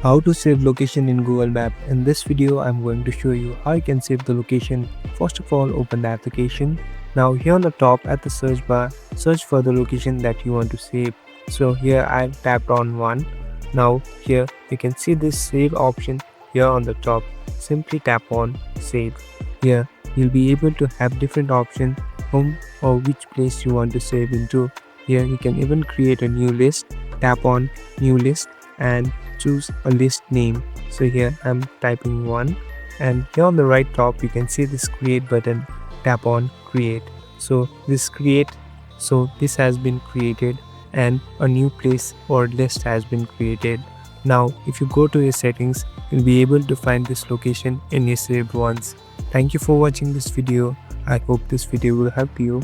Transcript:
How to save location in Google Map. In this video, I'm going to show you how you can save the location. First of all, open the application. Now here on the top at the search bar, search for the location that you want to save. So here I tapped on one. Now here you can see this save option here on the top. Simply tap on save. Here you'll be able to have different options whom or which place you want to save into. Here you can even create a new list. Tap on new list and choose a list name. So here I'm typing one, and here on the right top you can see this create button. Tap on create. So this has been created and a new place or list has been created. Now if you go to your settings, you'll be able to find this location in your saved ones. Thank you for watching this video. I hope this video will help you.